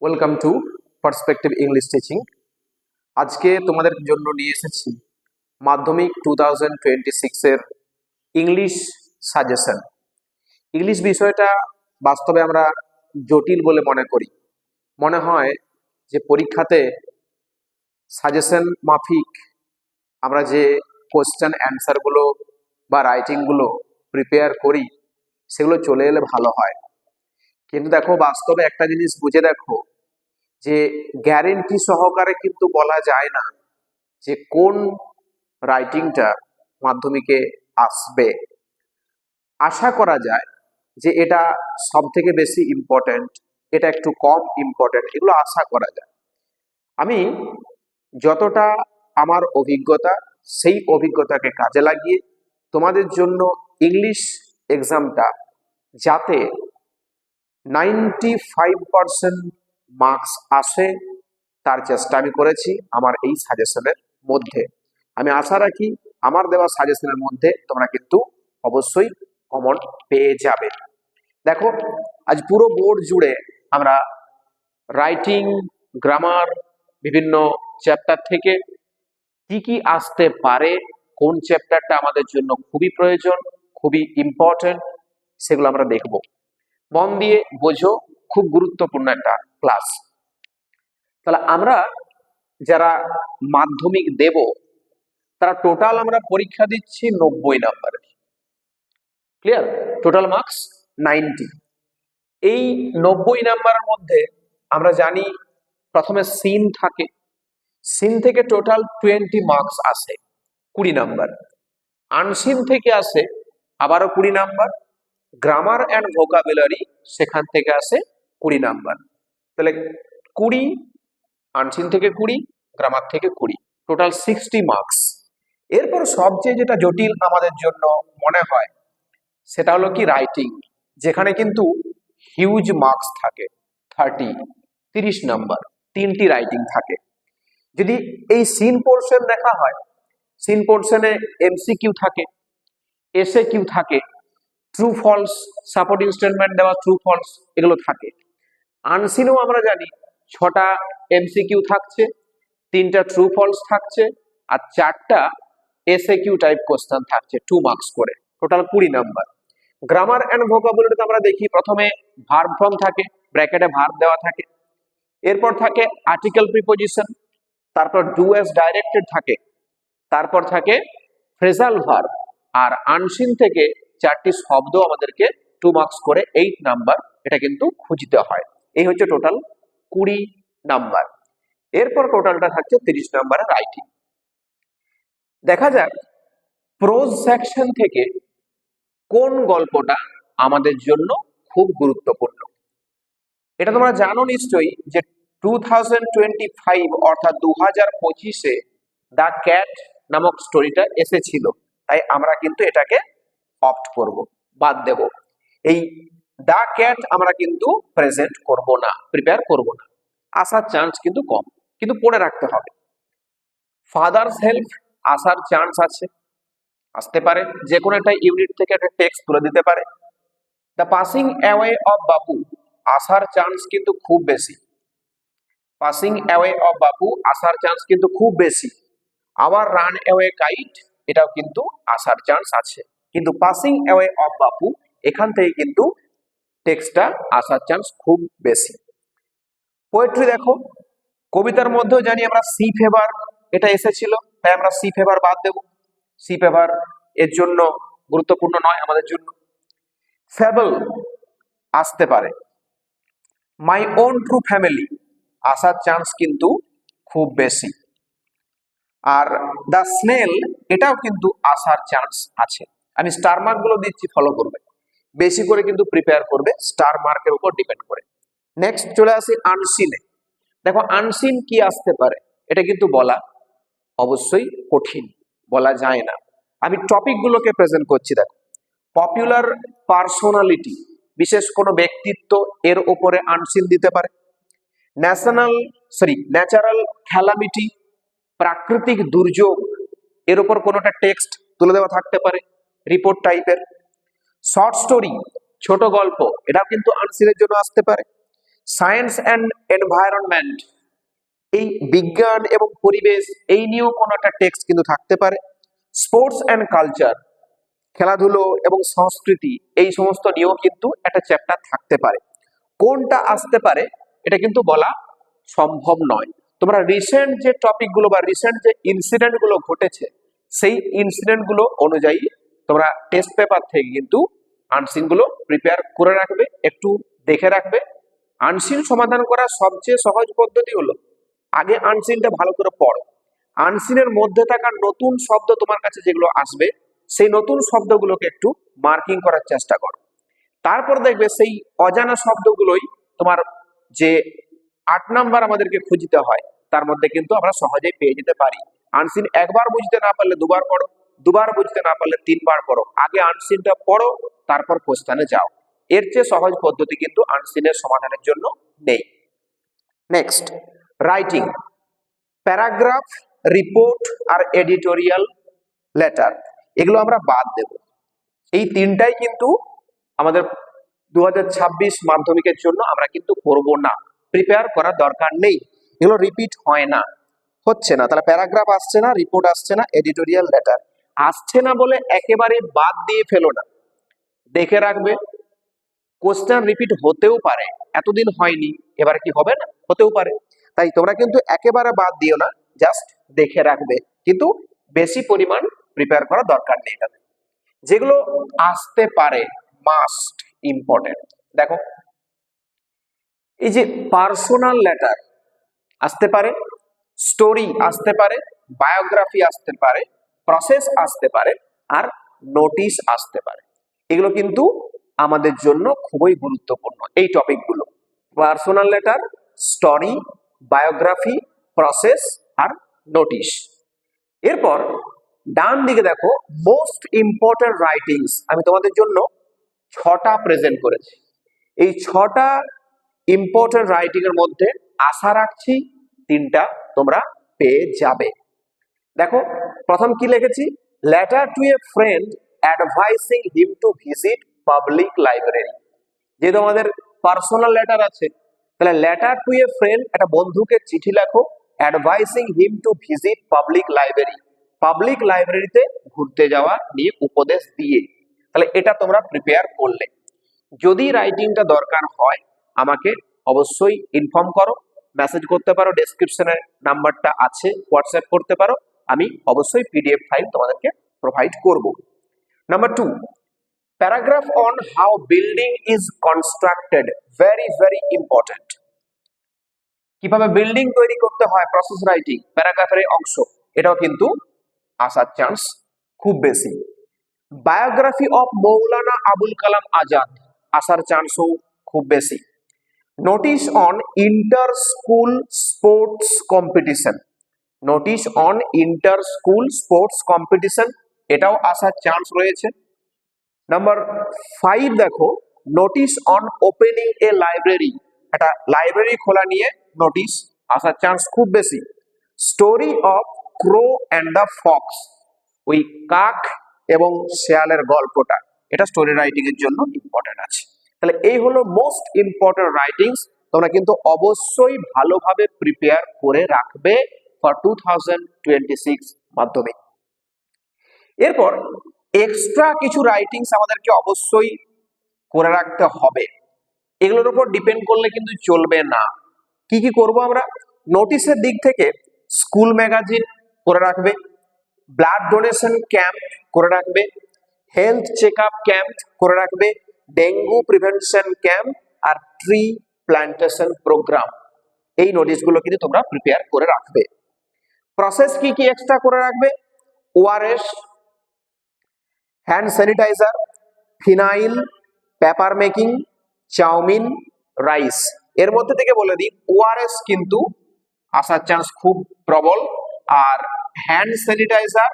Welcome to perspective English teaching. আজকে তোমাদের জন্য নিয়ে এসেছি মাধ্যমিক 2026 এর ইংলিশ সাজেশন। ইংলিশ বিষয়টা বাস্তবে আমরা জটিল বলে মনে করি। মনে হয় যে পরীক্ষাতে সাজেশন মাফিক আমরা যে কোশ্চেন অ্যান্সারগুলো বা রাইটিংগুলো প্রিপেয়ার করি সেগুলো চলে এলে ভালো হয়। কিন্তু দেখো, বাস্তবে একটা জিনিস বুঝে দেখো যে গ্যারেন্টি সহকারে কিন্তু বলা যায় না যে কোন রাইটিংটা মাধ্যমিকে আসবে। আশা করা যায় যে এটা সব থেকে বেশি ইম্পর্টেন্ট, এটা একটু কম ইম্পর্টেন্ট, এগুলো আশা করা যায়। আমি যতটা আমার অভিজ্ঞতা, সেই অভিজ্ঞতাকে কাজে লাগিয়ে তোমাদের জন্য ইংলিশ এক্সামটা যাতে 95% মার্কস আসে তার চেষ্টা আমি করেছি আমার এই সাজেশনের মধ্যে। আমি আশা রাখি আমার দেওয়া সাজেশনের মধ্যে তোমরা কিন্তু অবশ্যই কমন পেয়ে যাবে। দেখো, আজ পুরো বোর্ড জুড়ে আমরা রাইটিং, গ্রামার, বিভিন্ন চ্যাপ্টার থেকে কি কি আসতে পারে, কোন চ্যাপ্টারটা আমাদের জন্য খুবই প্রয়োজন, খুবই ইম্পর্টেন্ট, সেগুলো আমরা দেখব। মন দিয়ে বোঝো, খুব গুরুত্বপূর্ণ একটা ক্লাস। তাহলে আমরা যারা মাধ্যমিক দেব তারা টোটাল আমরা পরীক্ষা দিচ্ছি 90 নাম্বারের। ক্লিয়ার? Total marks 90। এই 90 নাম্বারের মধ্যে আমরা জানি প্রথমে সিন থাকে, সিন থেকে টোটাল 20 মার্কস আসে, 20 নাম্বার। আনসিন থেকে আসে আবারও 20 নাম্বার। গ্রামার অ্যান্ড ভোকাবুলারি সেখান থেকে আসে 20 নাম্বার। তাহলে 20, আনসিন থেকে 20, গ্রামার থেকে 20, টোটাল 60 মার্কস। এরপর সবচেয়ে যেটা জটিল আমাদের জন্য মনে হয় সেটা হলো কি রাইটিং, যেখানে কিন্তু হিউজ মার্কস থাকে, 30 নাম্বার, 3টি রাইটিং থাকে। যদি এই সিন পোর্শন দেখা হয়, সিন পোর্শনে এমসিকিউ থাকে, এসএ কিউ থাকে, ট্রু ফলস, সাপোর্টিং স্টেটমেন্ট দেওয়া ট্রু ফলস, এগুলো থাকে। আনসিনও আমরা জানি 6টা এমসিকিউ থাকছে, 3টা ট্রু ফলস থাকছে, আর 4টা এসএ কিউ টাইপ কোশ্চেন থাকছে 2 মার্কস করে, টোটাল 20 নাম্বার। গ্রামার অ্যান্ড ভোকাবুলারিতে আমরা দেখি প্রথমে ভার্ব ফর্ম থাকে, ব্র্যাকেটে ভার্ব দেওয়া থাকে, এরপর থাকে আর্টিকেল প্রিপোজিশন, তারপর ডু অ্যাজ ডাইরেক্টেড থাকে, তারপর থাকে ফ্রেজাল ভার্ব, আর আনসিন থেকে 4টি শব্দ আমাদেরকে 2 মার্কস করে 8 নাম্বার, এটা কিন্তু খুঁজতে হয়। এই হচ্ছে টোটাল 20 নাম্বার। এরপর টোটালটা থাকছে 30 নাম্বারের রাইটিং। দেখা যাক প্রোজ সেকশন থেকে কোন গল্পটা আমাদের জন্য খুব গুরুত্বপূর্ণ। এটা তোমরা জানো নিশ্চয়ই যে 2025 অর্থাৎ 2025-এ দ্য ক্যাট নামক স্টোরিটা এসেছিল, তাই আমরা কিন্তু এটাকে অপ্ট করব, বাদ দেব। এই দ্য ক্যাট আমরা কিন্তু প্রেজেন্ট করব না, প্রিপেয়ার করব না, আসার চান্স কিন্তু কম, কিন্তু পড়ে রাখতে হবে। ফাদার্স হেল্প আসার চান্স আছে, আসতে পারে, যে কোনো একটা ইউনিট থেকে একটা টেক্সট তুলে দিতে পারে। দ্য পাসিং অ্যাওয়ে অফ বাপু আসার চান্স কিন্তু খুব বেশি, পাসিং অ্যাওয়ে অফ বাপু আসার চান্স কিন্তু খুব বেশি। আবার রান অ্যাওয়ে কাইট, এটাও কিন্তু আসার চান্স আছে, কিন্তু পাসিং অ্যাওয়ে অফ বাপু এখান থেকে কিন্তু টেক্সটটা আসার চান্স খুব বেশি। পোয়েট্রি দেখো, কবিতার মধ্যেও জানি আমরা সি ফেভার এটা এসেছিল, তাই আমরা সি ফেভার বাদ দেব, সি ফেভার এর জন্য গুরুত্বপূর্ণ নয় আমাদের জন্য। ফ্যাবল আসতে পারে, মাই ওন ট্রু ফ্যামিলি আসার চান্স কিন্তু খুব বেশি, আর দ্য স্নেল এটাও কিন্তু আসার চান্স আছে। আমি স্টার মার্ক গুলো দিচ্ছি, ফলো করবে, বেশি করে কিন্তু প্রিপেয়ার করবে স্টার মার্কের উপর ডিপেন্ড করে। নেক্সট চলে আসি আনসিনে। দেখো আনসিন কি আসতে পারে, এটা কিন্তু বলা অবশ্যই কঠিন, বলা যায় না। আমি টপিক গুলোকে প্রেজেন্ট করছি। দেখো, পপুলার পার্সোনালিটি, বিশেষ কোনো ব্যক্তিত্ব, এর উপরে আনসিন দিতে পারে। ন্যাচারাল ক্যালামিটি, প্রাকৃতিক দুর্যোগ, এর উপর কোনোটা টেক্সট তুলে দেওয়া থাকতে পারে রিপোর্ট টাইপের। শর্ট স্টোরি, ছোট গল্প, এটাও কিন্তু আনসিনের জন্য আসতে পারে। সায়েন্স অ্যান্ড এনভায়রনমেন্ট, এই বিজ্ঞান এবং পরিবেশ এই নিয়েও কোনো একটা টেক্সট কিন্তু থাকতে পারে। স্পোর্টস অ্যান্ড কালচার, খেলাধুলো এবং সংস্কৃতি এই সমস্ত নিয়েও কিন্তু একটা চ্যাপ্টার থাকতে পারে। কোনটা আসতে পারে এটা কিন্তু বলা সম্ভব নয়। তোমরা রিসেন্ট যে টপিকগুলো বা রিসেন্ট যে ইনসিডেন্ট গুলো ঘটেছে সেই ইনসিডেন্ট গুলো অনুযায়ী তোমরা টেস্ট পেপার থেকে কিন্তু আনসিন গুলো প্রিপেয়ার করে রাখবে, একটু দেখে রাখবে। আনসিন সমাধান করার সবচেয়ে সহজ পদ্ধতি হলো আগে আনসিনটা ভালো করে পড়ো। আনসিনের মধ্যে থাকা নতুন শব্দ তোমার কাছে যেগুলো আসবে সেই নতুন শব্দগুলোকে একটু মার্কিং করার চেষ্টা করো। তারপর দেখবে সেই অজানা শব্দগুলোই তোমার যে 8 নাম্বার আমাদেরকে খুঁজতে হয় তার মধ্যে কিন্তু আমরা সহজেই পেয়ে যেতে পারি। আনসিন একবার বুঝতে না পারলে দুবার পড়ো, দুবার বুঝতে না পারলে 3 বার পড়ো। আগে আনসিনটা পড়ো, তারপর কোশ্চেনে যাও। এর চেয়ে সহজ পদ্ধতি কিন্তু আনসিনের সমাধানের জন্য নেই। নেক্সট, রাইটিং, প্যারাগ্রাফ, রিপোর্ট আর এডিটোরিয়াল লেটার, এগুলো আমরা বাদ দেব। এই তিনটাই কিন্তু আমাদের 2026 মাধ্যমিকের জন্য আমরা কিন্তু করব না, প্রিপেয়ার করার দরকার নেই, এগুলো রিপিট হয় না, হচ্ছে না। তাহলে প্যারাগ্রাফ আসছে না, রিপোর্ট আসছে না, এডিটোরিয়াল লেটার আসছে না বলে একেবারে বাদ দিয়ে ফেলো না, দেখে রাখবে। কোশ্চেন রিপিট হতেও পারে, এতদিন হয়নি এবারে কি হবে না, হতেও পারে। তাই তোমরা কিন্তু একেবারে বাদ দিও না, জাস্ট দেখে রাখবে, কিন্তু বেশি পরিমাণ প্রিপেয়ার করার দরকার নেই। এটাতে যেগুলো আসতে পারে মাস্ট ইম্পর্টেন্ট, দেখো এই যে পার্সোনাল লেটার আসতে পারে, স্টোরি আসতে পারে, বায়োগ্রাফি আসতে পারে, প্রসেস আসতে পারে, আর নোটিশ আসতে পারে। এগুলো কিন্তু আমাদের জন্য খুবই গুরুত্বপূর্ণ এই টপিকগুলো, personal letter, story, biography, process আর নোটিশ। এরপর ডান দিকে দেখো মোস্ট ইম্পর্টেন্ট রাইটিংস, আমি তোমাদের জন্য 6টা প্রেজেন্ট করেছি। এই 6টা ইম্পর্টেন্ট রাইটিং এর মধ্যে আশা রাখছি 3টা তোমরা পেয়ে যাবে। দেখো প্রথম কি লিখেছি, letter to a friend advising him to visit public library. যেহেতু আমাদের পার্সোনাল লেটার আছে, তাহলে লেটার টু এ ফ্রেন্ড, একটা বন্ধুকে চিঠি লেখো, advising him to visit public library, public লাইব্রেরিতে ঘুরতে যাওয়া নিয়ে উপদেশ দিয়ে। তাহলে এটা তোমরা প্রিপেয়ার করলে। যদি রাইটিংটা দরকার হয় আমাকে অবশ্যই ইনফর্ম করো, মেসেজ করতে পারো, ডেসক্রিপশনে নাম্বারটা আছে, হোয়াটসঅ্যাপ করতে পারো, আমি অবশ্যই পিডিএফ ফাইল তোমাদেরকে প্রোভাইড করব। Number 2, paragraph on how building is constructed, very very important. কিভাবে বিল্ডিং তৈরি করতে হয়, প্রসেস রাইটিং, প্যারাগ্রাফের অংশ, এটাও কিন্তু আসার চান্স খুব বেশি। বায়োগ্রাফি অফ মৌলানা আবুল কালাম আজাদ, আসার চান্সও খুব বেশি। Notice on inter school sports competition, notice on inter school sports competition, এটাও আসার চান্স রয়েছে। নাম্বার 5 দেখো, notice on opening a library, একটা লাইব্রেরি খোলা নিয়ে নোটিশ আসার চান্স খুব বেশি। Story of crow and the fox, ওই কাক এবং শেয়ালের গল্পটা, এটা স্টোরি রাইটিং এর জন্য ইম্পর্টেন্ট আছে। তাহলে এই হলো মোস্ট ইম্পর্টেন্ট রাইটিংস, তোমরা কিন্তু অবশ্যই ভালোভাবে প্রিপেয়ার করে রাখবে ফর 2026 মাধ্যমিক। এরপর এক্সট্রা কিছু রাইটিংস আমাদেরকে অবশ্যই করে রাখতে হবে, এগুলোর উপর ডিপেন্ড করলে কিন্তু চলবে না। কি কি করব আমরা, নোটিশের দিক থেকে স্কুল ম্যাগাজিন করে রাখবে, ব্লাড ডোনেশন ক্যাম্প করে রাখবে, হেলথ চেক আপ ক্যাম্প করে রাখবে, ডেঙ্গু প্রিভেনশন ক্যাম্প আর ট্রি প্ল্যান্টেশন প্রোগ্রাম, এই নোটিশগুলো কিন্তু তোমরা প্রিপেয়ার করে রাখবে। প্রসেস কি কি এক্সট্রা করে রাখবে, ORS, hand sanitiser, phenyl, paper making, chowmein, rice. এর মধ্যে থেকে বলে দিই ওআরএস কিন্তু আসার চান্স খুব প্রবল, আর হ্যান্ড স্যানিটাইজার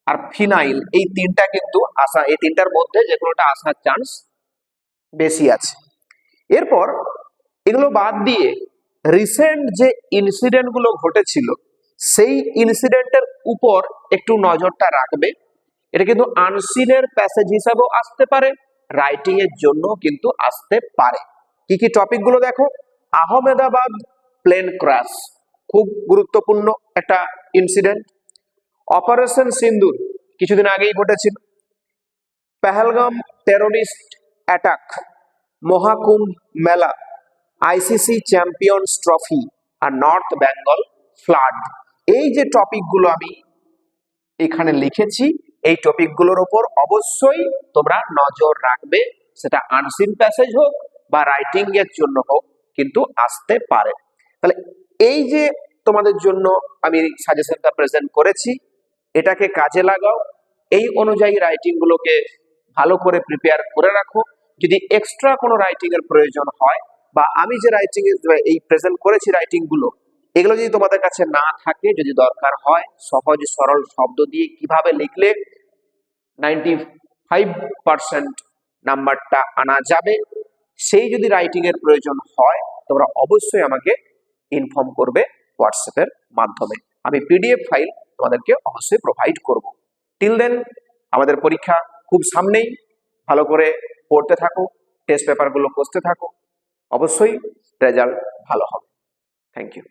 আর ফিনাইল এই তিনটা কিন্তু আসা, এই তিনটার মধ্যে যে কোনোটা আসার চান্স বেশি আছে। এরপর এগুলো বাদ দিয়ে রিসেন্ট যে ইনসিডেন্ট গুলো ঘটেছিল সেই ইনসিডেন্টের উপর একটু নজরটা রাখবে। এটা কিন্তু আনসিনের প্যাসেজ হিসাবেও আসতে পারে, রাইটিং এর জন্য কিন্তু আসতে পারে, কি কি টপিকগুলো দেখো। আহমেদাবাদ প্লেন ক্র্যাশ, খুব গুরুত্বপূর্ণ একটা ইনসিডেন্ট। অপারেশন সিন্দুর কিছুদিন আগেই ঘটেছিল। পেহেলগাম টেরোরিস্ট অ্যাটাক, মহাকুম্ভ মেলা, আইসিসি চ্যাম্পিয়ন্স ট্রফি আর নর্থ বেঙ্গল ফ্লাড। এই যে টপিকগুলো আমি এখানে লিখেছি, এই টপিকগুলোর উপর অবশ্যই তোমরা নজর রাখবে। সেটা আনসিন প্যাসেজ হোক বা রাইটিং এর জন্য হোক, কিন্তু আসতে পারে। তাহলে এই যে তোমাদের জন্য আমি সাজেশনটা প্রেজেন্ট করেছি, এটাকে কাজে লাগাও। এই অনুযায়ী রাইটিং গুলোকে ভালো করে প্রিপেয়ার করে রাখো। যদি এক্সট্রা কোনো রাইটিং এর প্রয়োজন হয়, বা আমি যে রাইটিং এই প্রেজেন্ট করেছি রাইটিং গুলো, এগুলো যদি তোমাদের কাছে না থাকে, যদি দরকার হয় সহজ সরল শব্দ দিয়ে কিভাবে লিখলে 95% নাম্বারটা আনা যাবে, সেই যদি রাইটিং এর প্রয়োজন হয়, তোমরা অবশ্যই আমাকে ইনফর্ম করবে হোয়াটসঅ্যাপের মাধ্যমে। আমি পিডিএফ ফাইল তোমাদেরকে অবশ্যই প্রোভাইড করব। টিল দেন আমাদের পরীক্ষা খুব সামনেই, ভালো করে পড়তে থাকো, টেস্ট পেপারগুলো কষতে থাকো, অবশ্যই রেজাল্ট ভালো হবে। Thank you.